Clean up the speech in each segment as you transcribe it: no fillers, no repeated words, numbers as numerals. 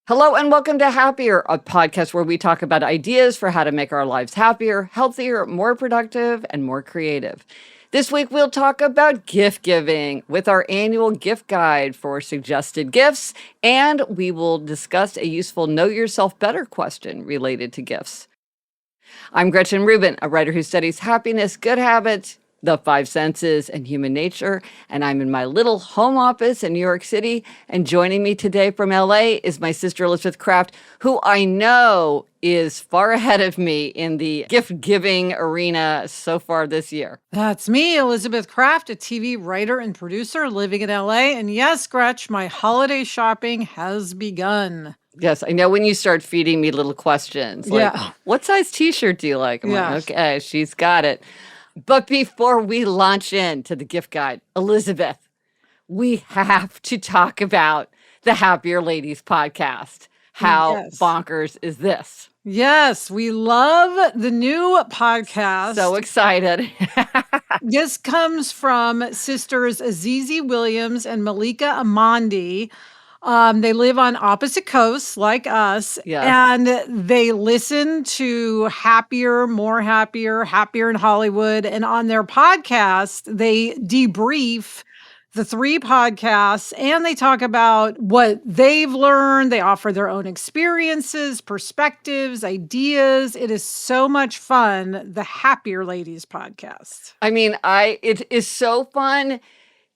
Hello and welcome to Happier, a podcast where we talk about ideas for how to make our lives happier, healthier, more productive, and more creative. This week, we'll talk about gift giving with our annual gift guide for suggested gifts, and we will discuss a useful Know Yourself Better question related to gifts. I'm Gretchen Rubin, a writer who studies happiness, good habits, the five senses, and human nature, and I'm in my little home office in New York City, and joining me today from LA is my sister Elizabeth Kraft, who I know is far ahead of me in the gift-giving arena so far this year. That's me, Elizabeth Kraft, a TV writer and producer living in LA, and yes, Gretch, my holiday shopping has begun. Yes, I know when you start feeding me little questions, like, what size t-shirt do you like? I'm like, okay, she's got it. But before we launch into the gift guide, Elizabeth, we have to talk about the Happier Ladies podcast. How bonkers is this? Yes, we love the new podcast. So excited. This comes from sisters Azizi Williams and Malika Amandi. They live on opposite coasts like us, and they listen to Happier, More Happier, Happier in Hollywood. And on their podcast, they debrief the three podcasts and they talk about what they've learned. They offer their own experiences, perspectives, ideas. It is so much fun, the Happier Ladies podcast. I mean, it is so fun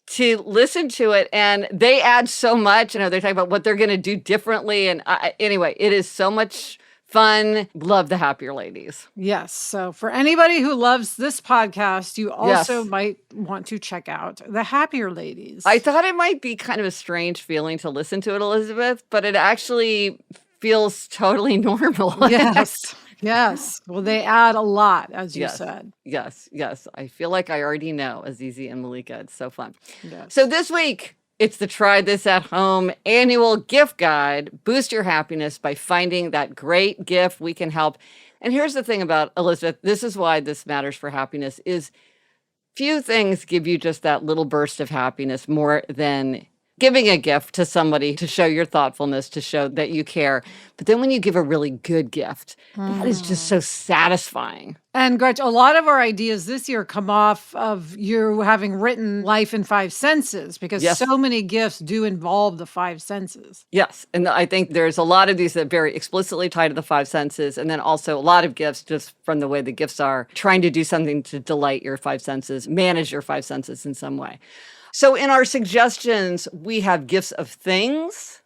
to listen to it, and they add so much. They talk about what they're going to do differently. And anyway, it is so much fun. Love the Happier Ladies. Yes. So for anybody who loves this podcast, you also might want to check out the Happier Ladies. I thought it might be kind of a strange feeling to listen to it, Elizabeth, but it actually feels totally normal. Yes. Yes. Well, they add a lot, as you said. Yes. I feel like I already know Azizi and Malika. It's so fun. Yes. So this week, it's the Try This at Home annual gift guide. Boost your happiness by finding that great gift we can help. And here's the thing about Elizabeth. This is why this matters for happiness is few things give you just that little burst of happiness more than giving a gift to somebody to show your thoughtfulness, to show that you care. But then when you give a really good gift, that is just so satisfying. And Gretch, a lot of our ideas this year come off of you having written Life in Five Senses, because so many gifts do involve the five senses. Yes. And I think there's a lot of these that very explicitly tie to the five senses. And then also a lot of gifts, just from the way the gifts are, trying to do something to delight your five senses, manage your five senses in some way. So in our suggestions, we have gifts of things,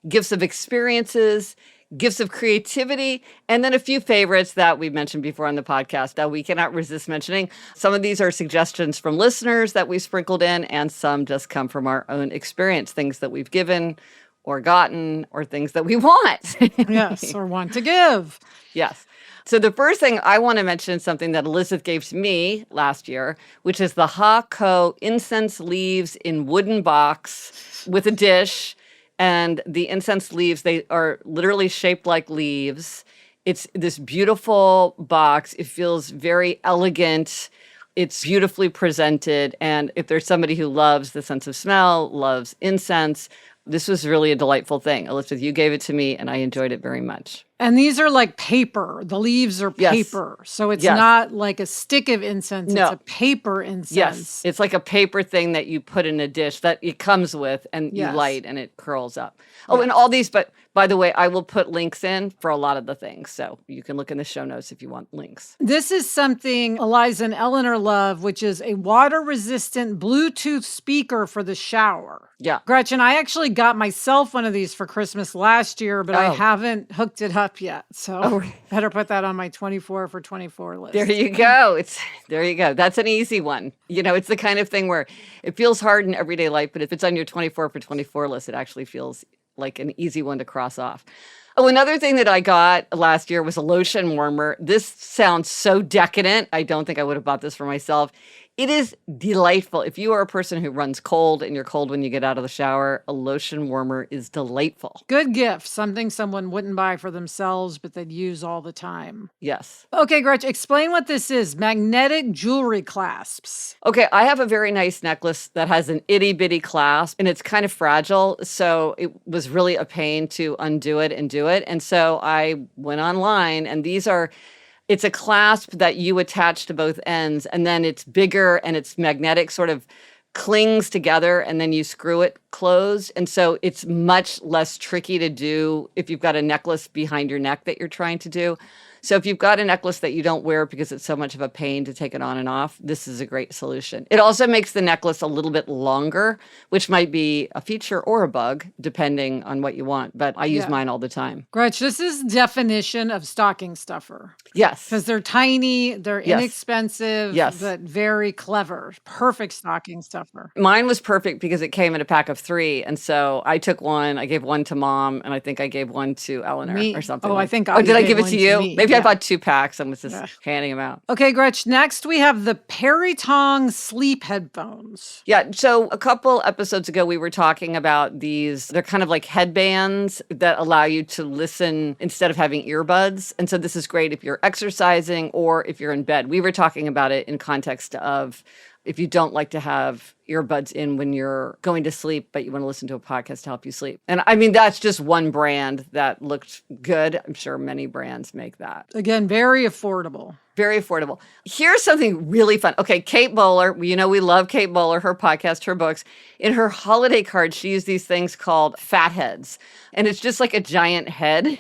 gifts of experiences, gifts of creativity, and then a few favorites that we've mentioned before on the podcast that we cannot resist mentioning. Some of these are suggestions from listeners that we sprinkled in, and some just come from our own experience, things that we've given or gotten or things that we want. Yes, or want to give. Yes. So the first thing I want to mention is something that Elizabeth gave to me last year, which is the Ha-Ko incense leaves in wooden box with a dish. And the incense leaves, they are literally shaped like leaves. It's this beautiful box. It feels very elegant. It's beautifully presented. And if there's somebody who loves the sense of smell, loves incense, this was really a delightful thing. Elizabeth, you gave it to me, and I enjoyed it very much. And these are like paper. The leaves are paper. So it's not like a stick of incense. No. It's a paper incense. Yes. It's like a paper thing that you put in a dish that it comes with, and you light, and it curls up. Oh, and all these, but by the way, I will put links in for a lot of the things. So you can look in the show notes if you want links. This is something Eliza and Eleanor love, which is a water-resistant Bluetooth speaker for the shower. Yeah. Gretchen, I actually got myself one of these for Christmas last year, but I haven't hooked it up yet. So better put that on my 24 for 24 list. There you go. There you go. That's an easy one. It's the kind of thing where it feels hard in everyday life, but if it's on your 24 for 24 list, it actually feels like an easy one to cross off. Oh, another thing that I got last year was a lotion warmer. This sounds so decadent. I don't think I would have bought this for myself. It is delightful. If you are a person who runs cold and you're cold when you get out of the shower, a lotion warmer is delightful. Good gift, something someone wouldn't buy for themselves, but they'd use all the time. Yes. Okay, Gretchen, explain what this is. Magnetic jewelry clasps. Okay, I have a very nice necklace that has an itty bitty clasp and it's kind of fragile. So it was really a pain to undo it and do it. And so I went online and it's a clasp that you attach to both ends and then it's bigger and it's magnetic, sort of clings together and then you screw it closed. And so it's much less tricky to do if you've got a necklace behind your neck that you're trying to do. So if you've got a necklace that you don't wear because it's so much of a pain to take it on and off, this is a great solution. It also makes the necklace a little bit longer, which might be a feature or a bug, depending on what you want. But I use mine all the time. Gretch, this is definition of stocking stuffer. Yes. Because they're tiny, they're inexpensive, but very clever. Perfect stocking stuffer. Mine was perfect because it came in a pack of 3. And so I took one, I gave one to Mom, and I think I gave one to Eleanor or something. Oh, I think did I give it to you? Me. Maybe I bought 2 packs and was just handing them out. Okay, Gretch, next we have the Peritong sleep headphones. Yeah, so a couple episodes ago, we were talking about these. They're kind of like headbands that allow you to listen instead of having earbuds. And so this is great if you're exercising or if you're in bed. We were talking about it in context of if you don't like to have earbuds in when you're going to sleep, but you want to listen to a podcast to help you sleep. And I mean, that's just one brand that looked good. I'm sure many brands make that. Again, very affordable. Very affordable. Here's something really fun. Okay, Kate Bowler, we love Kate Bowler, her podcast, her books. In her holiday card, she used these things called fat heads. And it's just like a giant head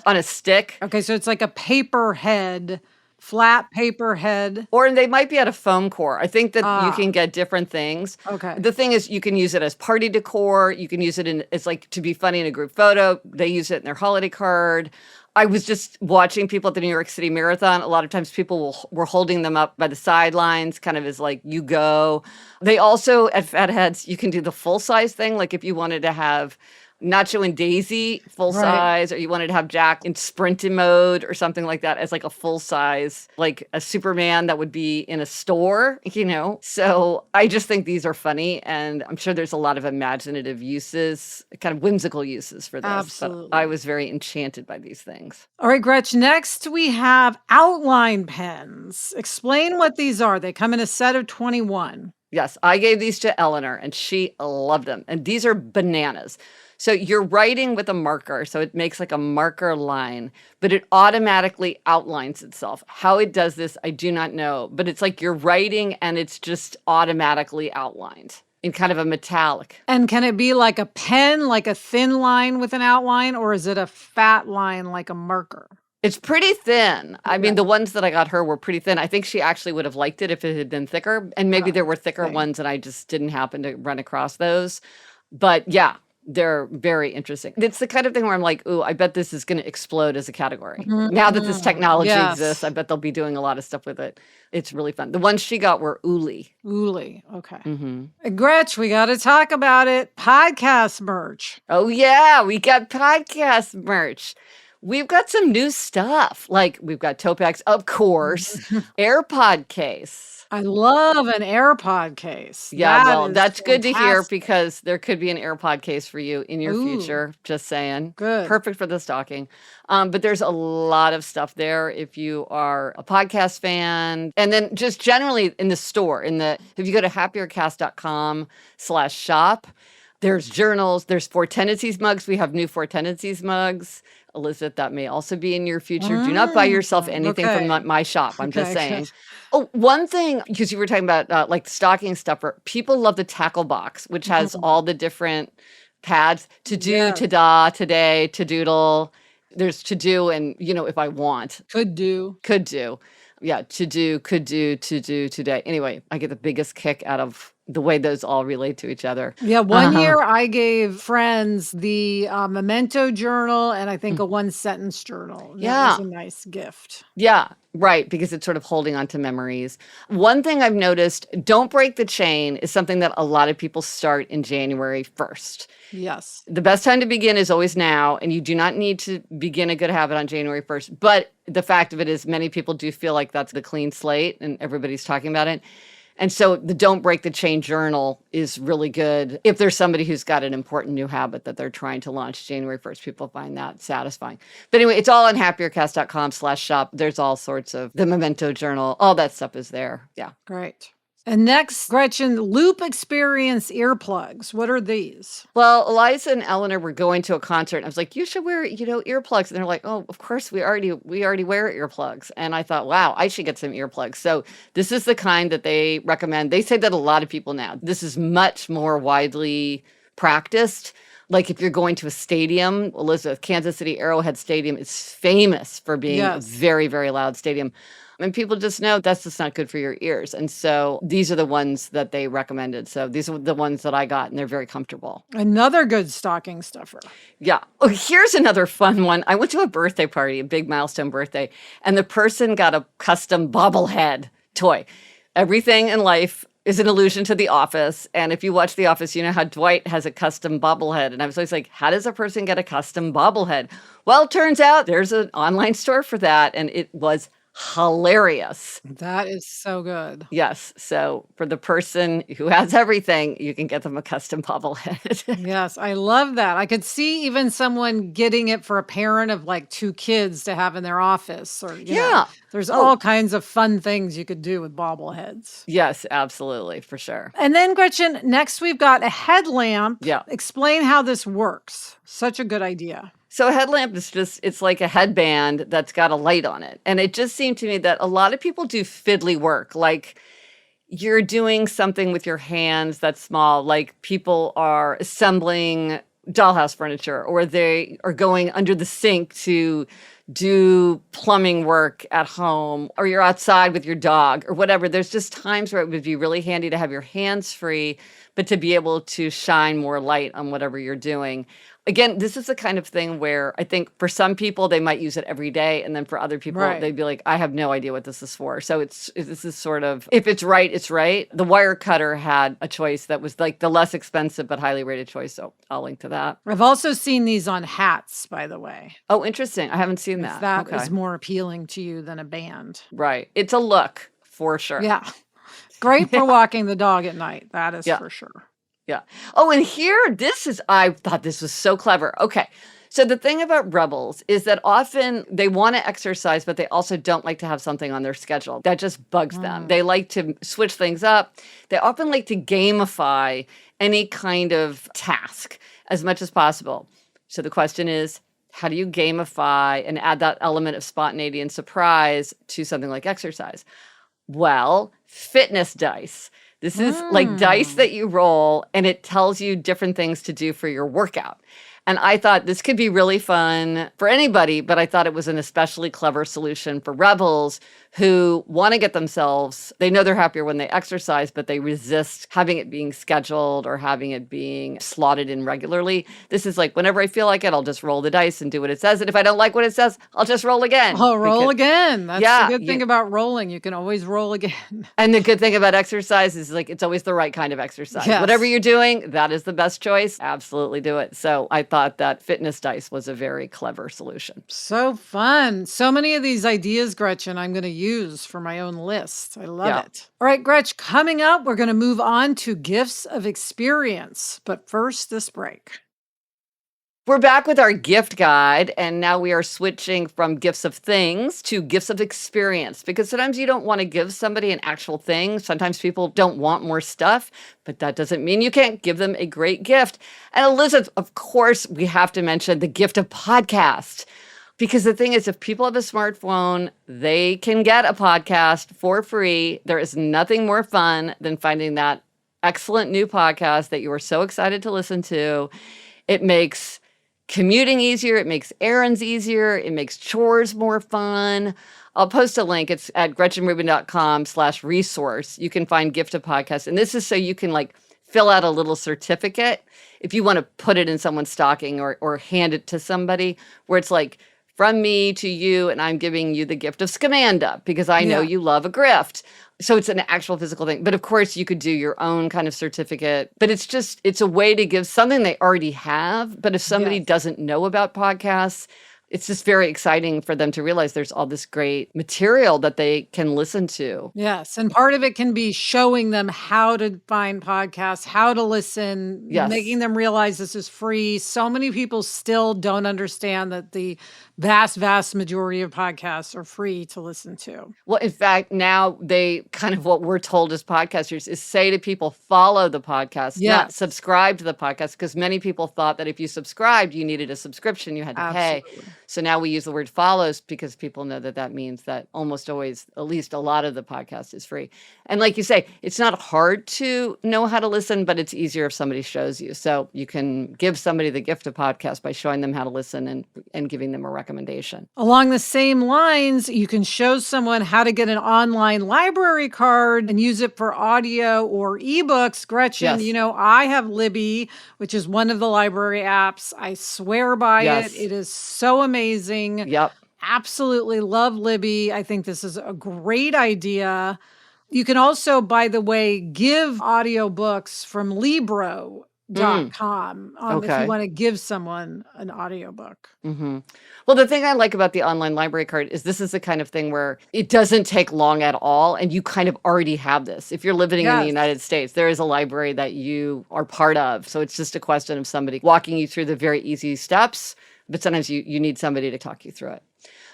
on a stick. Okay, so it's like a paper head. Flat paper head. Or they might be out of foam core. I think that you can get different things. Okay. The thing is, you can use it as party decor. You can use it it's like to be funny in a group photo. They use it in their holiday card. I was just watching people at the New York City Marathon. A lot of times people were holding them up by the sidelines, kind of as like, you go. They also, at Fatheads, you can do the full-size thing. Like if you wanted to have Nacho and Daisy full size, or you wanted to have Jack in sprinting mode or something like that as like a full size, like a Superman that would be in a store, So I just think these are funny, and I'm sure there's a lot of imaginative uses, kind of whimsical uses for this. Absolutely. But I was very enchanted by these things. All right, Gretch, next we have outline pens. Explain what these are. They come in a set of 21. Yes, I gave these to Eleanor, and she loved them. And these are bananas. So you're writing with a marker, so it makes like a marker line, but it automatically outlines itself. How it does this, I do not know, but it's like you're writing and it's just automatically outlined in kind of a metallic. And can it be like a pen, like a thin line with an outline, or is it a fat line like a marker? It's pretty thin. I mean, the ones that I got her were pretty thin. I think she actually would have liked it if it had been thicker, and maybe there were thicker ones and I just didn't happen to run across those. But yeah. They're very interesting. It's the kind of thing where I'm like, ooh, I bet this is going to explode as a category. Mm-hmm. Now that this technology exists, I bet they'll be doing a lot of stuff with it. It's really fun. The ones she got were Uli. Uli, okay. Mm-hmm. Gretch, we got to talk about it. Podcast merch. Oh, yeah, we got podcast merch. We've got some new stuff. Like we've got Topex, of course, AirPod case. I love an AirPod case. Yeah, that's good to hear because there could be an AirPod case for you in your future. Just saying. Good. Perfect for the stocking. But there's a lot of stuff there if you are a podcast fan. And then just generally in the store, if you go to happiercast.com/shop, there's journals, there's Four Tendencies mugs. We have new Four Tendencies mugs. Elizabeth, that may also be in your future. Do not buy yourself anything from my shop. I'm just saying. Oh, one thing, because you were talking about like the stocking stuffer, people love the tackle box, which has all the different pads to do, ta-da, today, to doodle. There's to do and, if I want. Could do. Yeah, to do, could do, to do, today. Anyway, I get the biggest kick out of the way those all relate to each other. Yeah, one year I gave friends the Memento journal and I think a one-sentence journal. That was a nice gift. Yeah, right, because it's sort of holding on to memories. One thing I've noticed, don't break the chain is something that a lot of people start in January 1st. Yes. The best time to begin is always now, and you do not need to begin a good habit on January 1st. But the fact of it is many people do feel like that's the clean slate and everybody's talking about it. And so the Don't Break the Chain journal is really good. If there's somebody who's got an important new habit that they're trying to launch January 1st, people find that satisfying. But anyway, it's all on happiercast.com/shop. There's all sorts of the Memento journal. All that stuff is there. Yeah. Great. And next, Gretchen, Loop Experience earplugs. What are these? Well, Eliza and Eleanor were going to a concert. And I was like, you should wear, earplugs. And they're like, oh, of course, we already wear earplugs. And I thought, wow, I should get some earplugs. So this is the kind that they recommend. They say that a lot of people now, this is much more widely practiced. Like if you're going to a stadium, Elizabeth, Kansas City Arrowhead Stadium is famous for being a very, very loud stadium. And people just know that's just not good for your ears. And so these are the ones that they recommended. So these are the ones that I got, and they're very comfortable. Another good stocking stuffer. Yeah. Oh, here's another fun one. I went to a birthday party, a big milestone birthday, and the person got a custom bobblehead toy. Everything in life is an allusion to The Office. And if you watch The Office, you know how Dwight has a custom bobblehead. And I was always like, how does a person get a custom bobblehead? Well, it turns out there's an online store for that, and it was hilarious. That is so good. Yes. So for the person who has everything, you can get them a custom bobblehead. Yes, I love that. I could see even someone getting it for a parent of like 2 kids to have in their office. Or there's all kinds of fun things you could do with bobbleheads. Yes, absolutely, for sure. And then Gretchen, next we've got a headlamp. Yeah. Explain how this works. Such a good idea. So a headlamp is it's like a headband that's got a light on it. And it just seemed to me that a lot of people do fiddly work. Like you're doing something with your hands that's small, like people are assembling dollhouse furniture, or they are going under the sink to do plumbing work at home, or you're outside with your dog or whatever. There's just times where it would be really handy to have your hands free, but to be able to shine more light on whatever you're doing. Again, this is the kind of thing where I think for some people, they might use it every day. And then for other people, they'd be like, I have no idea what this is for. So this is sort of, if it's right, it's right. The wire cutter had a choice that was like the less expensive but highly rated choice. So I'll link to that. I've also seen these on hats, by the way. Oh, interesting. I haven't seen that. If that is more appealing to you than a band. Right. It's a look for sure. Yeah. Great for walking the dog at night. That is for sure. Yeah. Oh, and here, I thought this was so clever. Okay. So the thing about rebels is that often they want to exercise, but they also don't like to have something on their schedule. That just bugs them. They like to switch things up. They often like to gamify any kind of task as much as possible. So the question is, how do you gamify and add that element of spontaneity and surprise to something like exercise? Well, fitness dice. This is like dice that you roll, and it tells you different things to do for your workout. And I thought this could be really fun for anybody, but I thought it was an especially clever solution for rebels who want to get themselves, they know they're happier when they exercise, but they resist having it being scheduled or having it being slotted in regularly. This is like, whenever I feel like it, I'll just roll the dice and do what it says. And if I don't like what it says, I'll just roll again. Oh, roll again. That's the good thing about rolling. You can always roll again. And the good thing about exercise is like, it's always the right kind of exercise. Yes. Whatever you're doing, that is the best choice. Absolutely do it. So I thought that fitness dice was a very clever solution. So fun. So many of these ideas, Gretchen, I'm going to use for my own list. I love it. All right, Gretch, coming up, we're going to move on to gifts of experience. But first, this break. We're back with our gift guide, and now we are switching from gifts of things to gifts of experience, because sometimes you don't want to give somebody an actual thing. Sometimes people don't want more stuff, but that doesn't mean you can't give them a great gift. And Elizabeth, of course, we have to mention the gift of podcast, because the thing is, if people have a smartphone, they can get a podcast for free. There is nothing more fun than finding that excellent new podcast that you are so excited to listen to. It makes commuting easier. It makes errands easier. It makes chores more fun. I'll post a link. It's at gretchenrubin.com/resource. You can find gift of podcast. And this is so you can like fill out a little certificate if you want to put it in someone's stocking or hand it to somebody, where it's like, from me to you, and I'm giving you the gift of Scamanda because I know you love a grift. So it's an actual physical thing. But of course, you could do your own kind of certificate. But it's a way to give something they already have. But if somebody doesn't know about podcasts, It's just very exciting for them to realize there's all this great material that they can listen to. Yes, and part of it can be showing them how to find podcasts, how to listen, making Yes. them realize this is free. So many people still don't understand that the vast majority of podcasts are free to listen to. Well, in fact, now they kind of what we're told as podcasters is say to people, follow the podcast, not Yes, subscribe to the podcast, because many people thought that if you subscribed, you needed a subscription, you had to pay. absolutely. So now we use the word follows because people know that that means that almost always, at least a lot of the podcast is free. And like you say, it's not hard to know how to listen, but it's easier if somebody shows you. So you can give somebody the gift of podcast by showing them how to listen and giving them a recommendation. Along the same lines, you can show someone how to get an online library card and use it for audio or ebooks. Gretchen, Yes. I have Libby, which is one of the library apps. I swear by Yes. it. It is so amazing. Yep. Absolutely love Libby. I think this is a great idea. You can also, by the way, give audiobooks from Libro.com if you Okay. want to give someone an audiobook. Hmm. Well, the thing I like about the online library card is this is the kind of thing where it doesn't take long at all, and you kind of already have this. If you're living in the Yes. United States, there is a library that you are part of. So it's just a question of somebody walking you through the very easy steps, but sometimes you need somebody to talk you through it.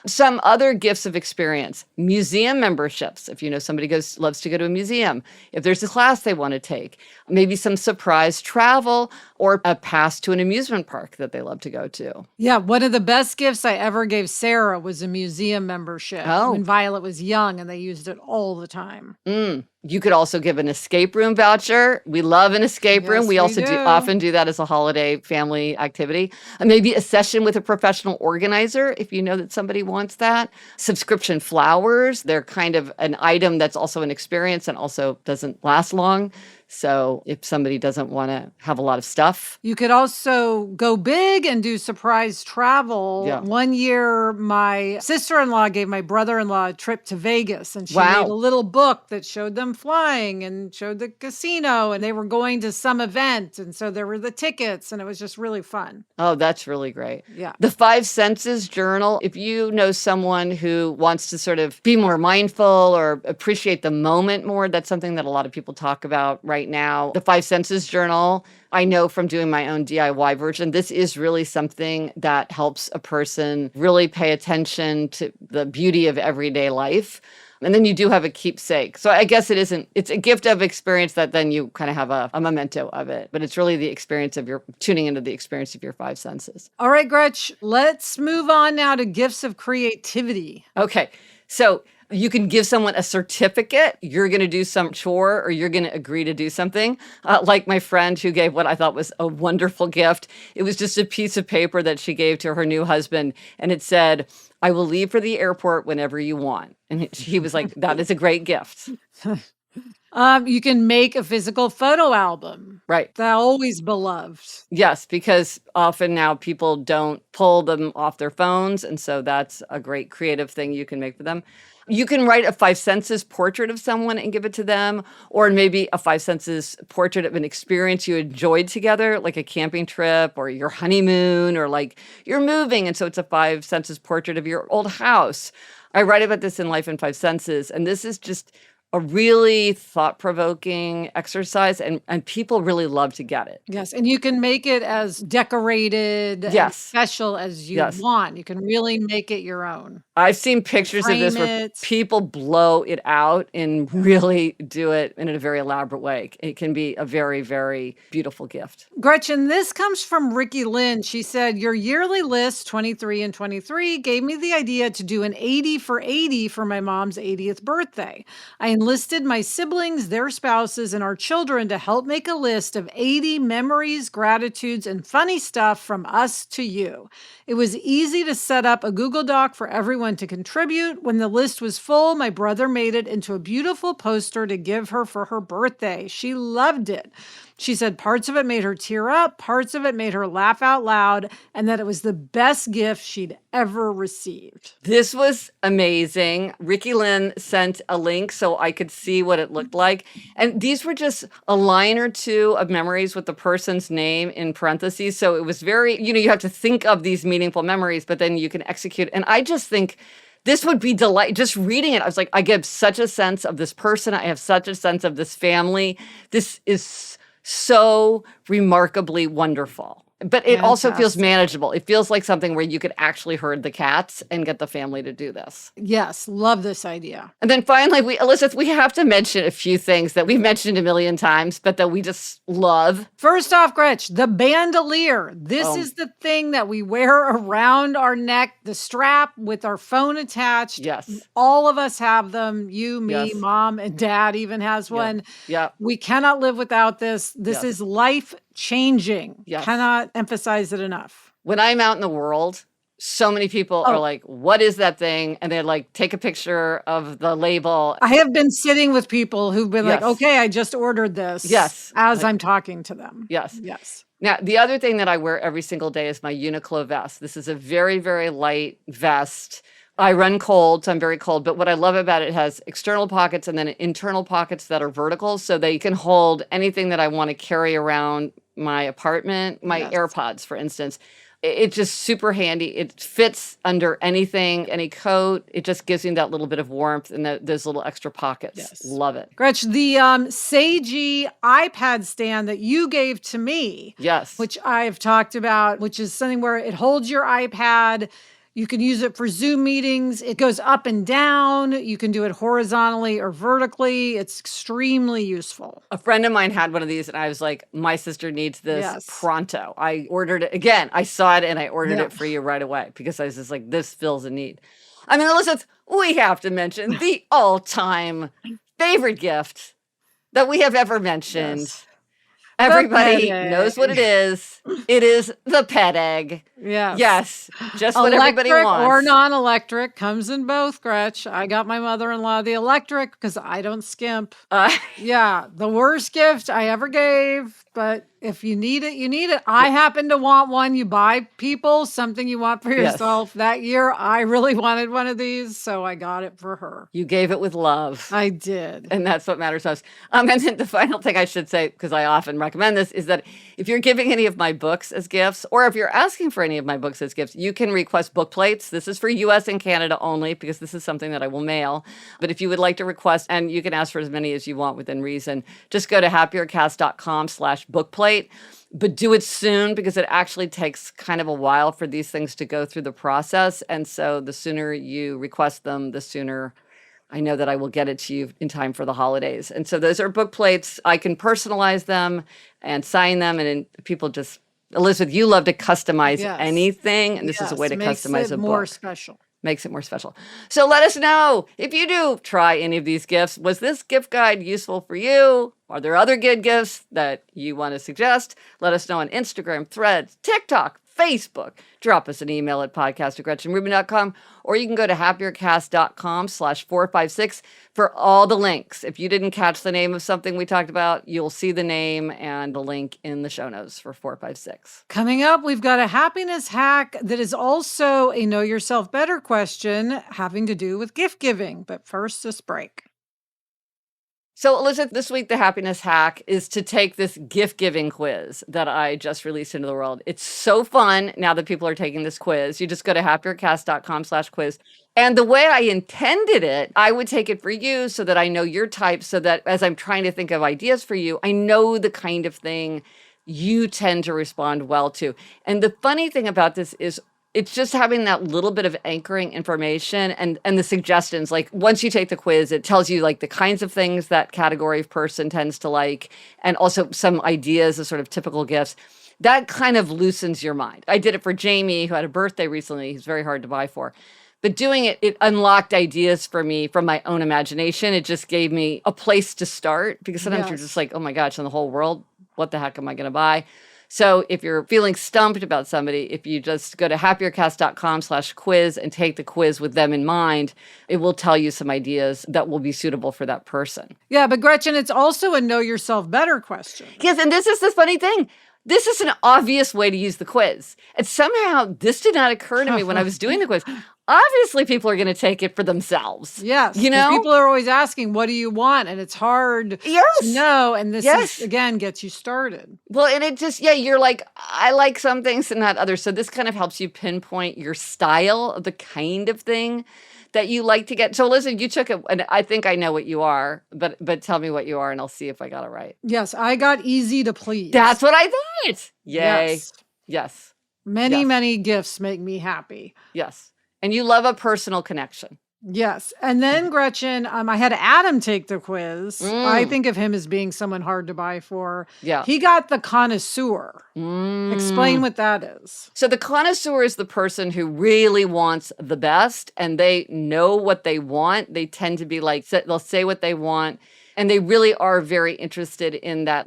Some other gifts of experience, museum memberships. If you know somebody loves to go to a museum, if there's a class they want to take, maybe some surprise travel or a pass to an amusement park that they love to go to. Yeah, one of the best gifts I ever gave Sarah was a museum membership when Oh, Violet was young and they used it all the time. You could also give an escape room voucher. We love an escape room. Yes, We we also do. often do that as a holiday family activity. And maybe a session with a professional organizer if you know that somebody wants that. Subscription flowers. They're kind of an item that's also an experience and also doesn't last long. So if somebody doesn't want to have a lot of stuff. You could also go big and do surprise travel. Yeah. One year, my sister-in-law gave my brother-in-law a trip to Vegas, and she made a Wow. little book that showed them flying and showed the casino, and they were going to some event, and so there were the tickets, and it was just really fun. Oh, that's really great. Yeah. The Five Senses Journal. If you know someone who wants to sort of be more mindful or appreciate the moment more, that's something that a lot of people talk about right now. The Five Senses Journal, I know from doing my own DIY version, this is really something that helps a person really pay attention to the beauty of everyday life. And then you do have a keepsake. So I guess it's a gift of experience that then you kind of have a memento of it. But it's really the experience of tuning into the experience of your five senses. All right, Gretch, let's move on now to gifts of creativity. Okay. So you can give someone a certificate. You're going to do some chore or you're going to agree to do something. Like my friend who gave what I thought was a wonderful gift. It was just a piece of paper that she gave to her new husband. And it said, I will leave for the airport whenever you want. And he was like, that is a great gift. You can make a physical photo album. Right. They're always beloved. Yes, because often now people don't pull them off their phones. And so that's a great creative thing you can make for them. You can write a five senses portrait of someone and give it to them, or maybe a five senses portrait of an experience you enjoyed together, like a camping trip or your honeymoon, or like you're moving. And so it's a five senses portrait of your old house. I write about this in Life in Five Senses, and this is just a really thought-provoking exercise, and people really love to get it. Yes, and you can make it as decorated and Yes. special as you Yes. want. You can really make it your own. I've seen pictures of this Frame where it. people blow it out and really do it in a very elaborate way. It can be a very, very beautiful gift. Gretchen, this comes from Ricky Lynn. She said, your yearly list, 23 and 23, gave me the idea to do an 80 for 80 for my mom's 80th birthday. I enlisted my siblings, their spouses, and our children to help make a list of 80 memories, gratitudes, and funny stuff from us to you. It was easy to set up a Google Doc for everyone to contribute. When the list was full, my brother made it into a beautiful poster to give her for her birthday. She loved it. She said parts of it made her tear up, parts of it made her laugh out loud, and that it was the best gift she'd ever received. This was amazing. Ricky Lynn sent a link, so I could see what it looked like. And these were just a line or two of memories with the person's name in parentheses. So it was very, you have to think of these meaningful memories, but then you can execute. And I just think this would be just reading it. I was like, I get such a sense of this person. I have such a sense of this family. This is so remarkably wonderful. But it also feels manageable. It feels like something where you could actually herd the cats and get the family to do this. Yes, love this idea. And then finally, Elizabeth, we have to mention a few things that we've mentioned a million times, but that we just love. First off, Gretch, the bandolier. This is the thing that we wear around our neck, the strap with our phone attached. Yes. All of us have them. You, me, Mom, and Dad even has one. Yeah. We cannot live without this. This is life-changing. Yes. Cannot emphasize it enough. When I'm out in the world, so many people are like, what is that thing? And they're like, take a picture of the label. I have been sitting with people who've been like, okay, I just ordered this. Yes. As I'm talking to them. Yes. Yes. Now, the other thing that I wear every single day is my Uniqlo vest. This is a very, very light vest. I run cold, so I'm very cold. But what I love about it has external pockets and then internal pockets that are vertical, so they can hold anything that I want to carry around my apartment, my AirPods, for instance. It's just super handy. It fits under anything, any coat. It just gives me that little bit of warmth and those little extra pockets. Yes. Love it. Gretch, the Seiji iPad stand that you gave to me, which I've talked about, which is something where it holds your iPad. You can use it for Zoom meetings. It goes up and down. You can do it horizontally or vertically. It's extremely useful. A friend of mine had one of these, and I was like, my sister needs this pronto. I ordered it. Again, I saw it, and I ordered it for you right away because I was just like, this fills a need. I mean, Elizabeth, we have to mention the all-time favorite gift that we have ever mentioned. Yes. Everybody knows what it is. It is the pet egg. Yes. Yes. Just what everybody wants. Or non-electric. Comes in both, Gretch. I got my mother-in-law the electric because I don't skimp. Yeah. The worst gift I ever gave. But if you need it, you need it. I happen to want one. You buy people something you want for yourself. That year, I really wanted one of these, so I got it for her. You gave it with love. I did. And that's what matters most. And then the final thing I should say, because I often recommend this, is that if you're giving any of my books as gifts, or if you're asking for any of my books as gifts, you can request book plates. This is for US and Canada only, because this is something that I will mail. But if you would like to request, and you can ask for as many as you want within reason, just go to happiercast.com/bookplate. But do it soon, because it actually takes kind of a while for these things to go through the process. And so the sooner you request them, the sooner I know that I will get it to you in time for the holidays. And so those are book plates. I can personalize them and sign them. And people just, Elizabeth, you love to customize anything. And this is a way to customize a book. More special. Makes it more special. So let us know if you do try any of these gifts. Was this gift guide useful for you? Are there other good gifts that you want to suggest? Let us know on Instagram, Threads, TikTok, Facebook. Drop us an email at podcast@GretchenRubin.com, or you can go to happiercast.com/456 for all the links. If you didn't catch the name of something we talked about, you'll see the name and the link in the show notes for 456. Coming up, we've got a happiness hack that is also a know yourself better question having to do with gift giving. But first, this break. So, Elizabeth, this week, the happiness hack is to take this gift-giving quiz that I just released into the world. It's so fun now that people are taking this quiz. You just go to happiercast.com/quiz. And the way I intended it, I would take it for you so that I know your type, so that as I'm trying to think of ideas for you, I know the kind of thing you tend to respond well to. And the funny thing about this is it's just having that little bit of anchoring information and the suggestions. Like once you take the quiz, it tells you like the kinds of things that category of person tends to like, and also some ideas of sort of typical gifts. That kind of loosens your mind. I did it for Jamie, who had a birthday recently. He's very hard to buy for. But doing it, it unlocked ideas for me from my own imagination. It just gave me a place to start, because sometimes you're just like, oh my gosh, in the whole world, what the heck am I going to buy? So if you're feeling stumped about somebody, if you just go to happiercast.com/quiz and take the quiz with them in mind, it will tell you some ideas that will be suitable for that person. Yeah, but Gretchen, it's also a know yourself better question. Yes, and this is the funny thing. This is an obvious way to use the quiz. And somehow this did not occur to me when I was doing the quiz. obviously people are going to take it for themselves. Yes. You Because know? people are always asking, what do you want? And it's hard to know. And this is, again, gets you started. Well, and it just, you're like, I like some things and not others. So this kind of helps you pinpoint your style of the kind of thing that you like to get. So listen, you took it, and I think I know what you are, but tell me what you are and I'll see if I got it right. Yes, I got easy to please. That's what I thought. Yay. Yes. Many gifts make me happy. Yes. And you love a personal connection. Yes. And then Gretchen, I had Adam take the quiz. I think of him as being someone hard to buy for. Yeah. He got the connoisseur. Explain what that is. So the connoisseur is the person who really wants the best and they know what they want. They tend to be like, they'll say what they want. And they really are very interested in that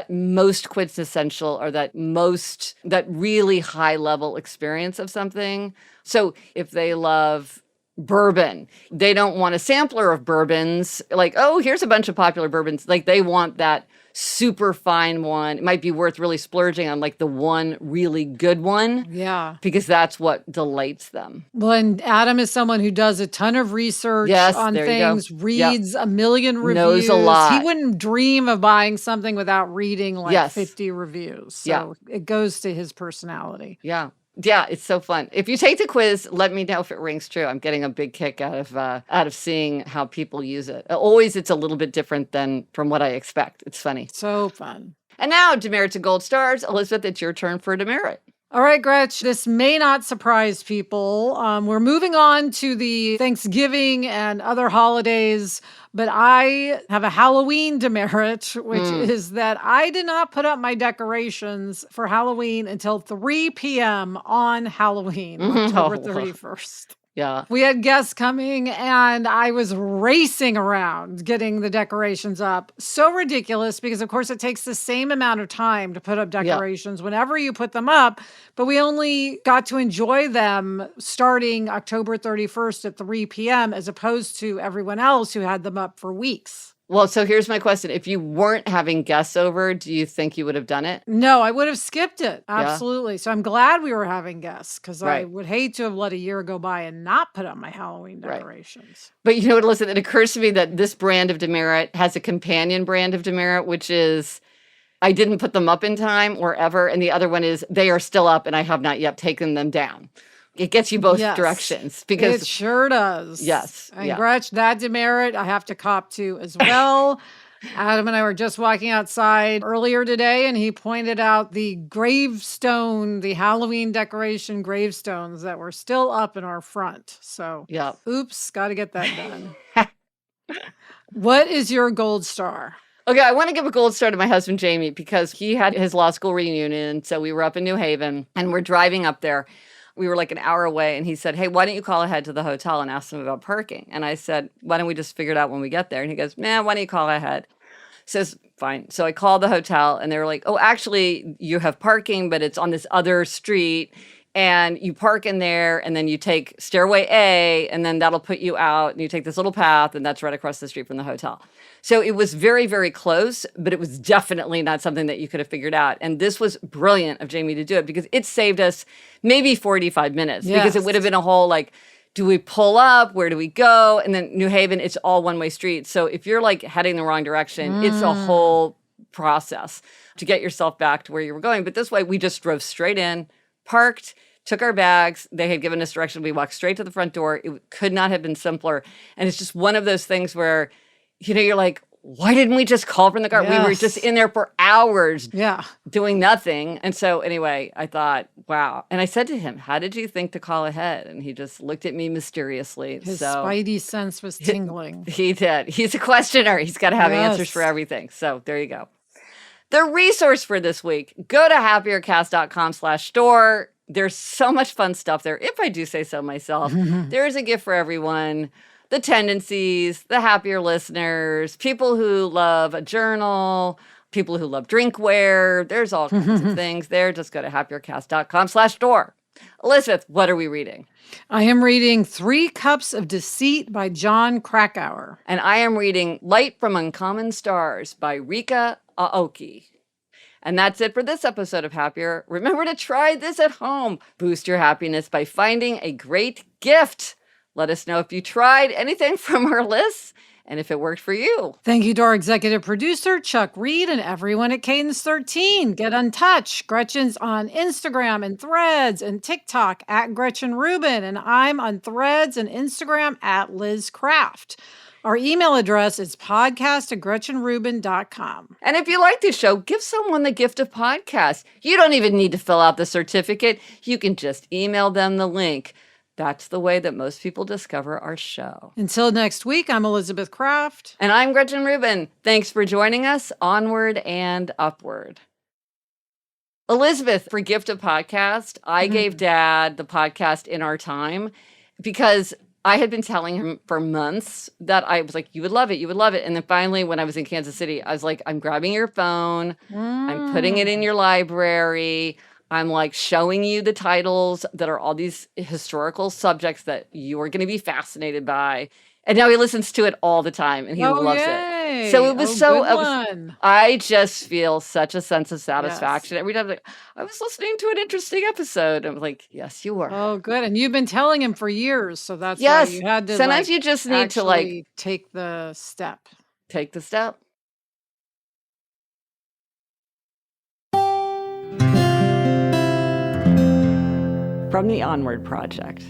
most quintessential or that really high level experience of something. So if they love bourbon, they don't want a sampler of bourbons, like, oh, here's a bunch of popular bourbons. Like they want that super fine one. It might be worth really splurging on like the one really good one. Yeah. Because that's what delights them. Well, and Adam is someone who does a ton of research on things, reads a million reviews. Knows a lot. He wouldn't dream of buying something without reading like 50 reviews. So it goes to his personality. Yeah. Yeah, it's so fun. If you take the quiz, let me know if it rings true. I'm getting a big kick out of seeing how people use it. Always, it's a little bit different than from what I expect. It's funny. So fun. And now, demerits and gold stars. Elizabeth, it's your turn for a demerit. All right, Gretch, this may not surprise people. We're moving on to the Thanksgiving and other holidays, but I have a Halloween demerit, which is that I did not put up my decorations for Halloween until 3 p.m. on Halloween, October 31st. Yeah. We had guests coming and I was racing around getting the decorations up. So ridiculous because, of course, it takes the same amount of time to put up decorations whenever you put them up. But we only got to enjoy them starting October 31st at 3 p.m. as opposed to everyone else who had them up for weeks. Well, so here's my question. If you weren't having guests over, do you think you would have done it? No, I would have skipped it. Absolutely. So I'm glad we were having guests because I would hate to have let a year go by and not put up my Halloween decorations. But you know what, listen, it occurs to me that this brand of demerit has a companion brand of demerit, which is I didn't put them up in time or ever. And the other one is they are still up and I have not yet taken them down. It gets you both directions because it sure does. Yes. And Gretch, that demerit I have to cop to as well. Adam and I were just walking outside earlier today and he pointed out the gravestone, the Halloween decoration gravestones that were still up in our front. So oops, got to get that done. What is your gold star? Okay, I want to give a gold star to my husband, Jamie, because he had his law school reunion. So we were up in New Haven and we're driving up there. We were like an hour away and he said, hey, why don't you call ahead to the hotel and ask them about parking? And I said, why don't we just figure it out when we get there? And he goes, man, why don't you call ahead? Says, fine. So I called the hotel and they were like, oh, actually you have parking, but it's on this other street and you park in there and then you take stairway A and then that'll put you out and you take this little path and that's right across the street from the hotel. So it was very, very close, but it was definitely not something that you could have figured out. And this was brilliant of Jamie to do it because it saved us maybe 45 minutes because it would have been a whole like, do we pull up? Where do we go? And then New Haven, it's all one-way streets. So if you're like heading the wrong direction, it's a whole process to get yourself back to where you were going. But this way, we just drove straight in, parked, took our bags. They had given us direction. We walked straight to the front door. It could not have been simpler. And it's just one of those things where, you know, you're like, why didn't we just call from the car? We were just in there for hours doing nothing. And so anyway, I thought, wow. And I said to him, how did you think to call ahead? And he just looked at me mysteriously. His spidey sense was tingling. He did. He's a questioner. He's got to have answers for everything. So there you go. The resource for this week, go to happiercast.com/store. There's so much fun stuff there. If I do say so myself, there's a gift for everyone. The tendencies, the happier listeners, people who love a journal, people who love drinkware. There's all kinds of things there. Just go to happiercast.com/store. Elizabeth, what are we reading? I am reading 3 Cups of Deceit by John Krakauer. And I am reading Light from Uncommon Stars by Rika Aoki. And that's it for this episode of Happier. Remember to try this at home. Boost your happiness by finding a great gift. Let us know if you tried anything from our lists and if it worked for you. Thank you to our executive producer, Chuck Reed, and everyone at Cadence 13. Get in touch. Gretchen's on Instagram and Threads and TikTok at Gretchen Rubin, and I'm on Threads and Instagram at Liz Craft. Our email address is podcast@GretchenRubin.com. And if you like this show, give someone the gift of podcast. You don't even need to fill out the certificate. You can just email them the link. That's the way that most people discover our show. Until next week, I'm Elizabeth Craft. And I'm Gretchen Rubin. Thanks for joining us. Onward and upward. Elizabeth, for Gift of Podcast, I gave Dad the podcast In Our Time because I had been telling him for months that I was like, you would love it. You would love it. And then finally, when I was in Kansas City, I was like, I'm grabbing your phone. I'm putting it in your library. I'm like showing you the titles that are all these historical subjects that you are going to be fascinated by. And now he listens to it all the time and he loves it. So it was I just feel such a sense of satisfaction. Every time I was listening to an interesting episode. I'm like, yes, you were. Oh, good. And you've been telling him for years. So that's why you had to sometimes you just need to take the step. Take the step. From the Onward Project.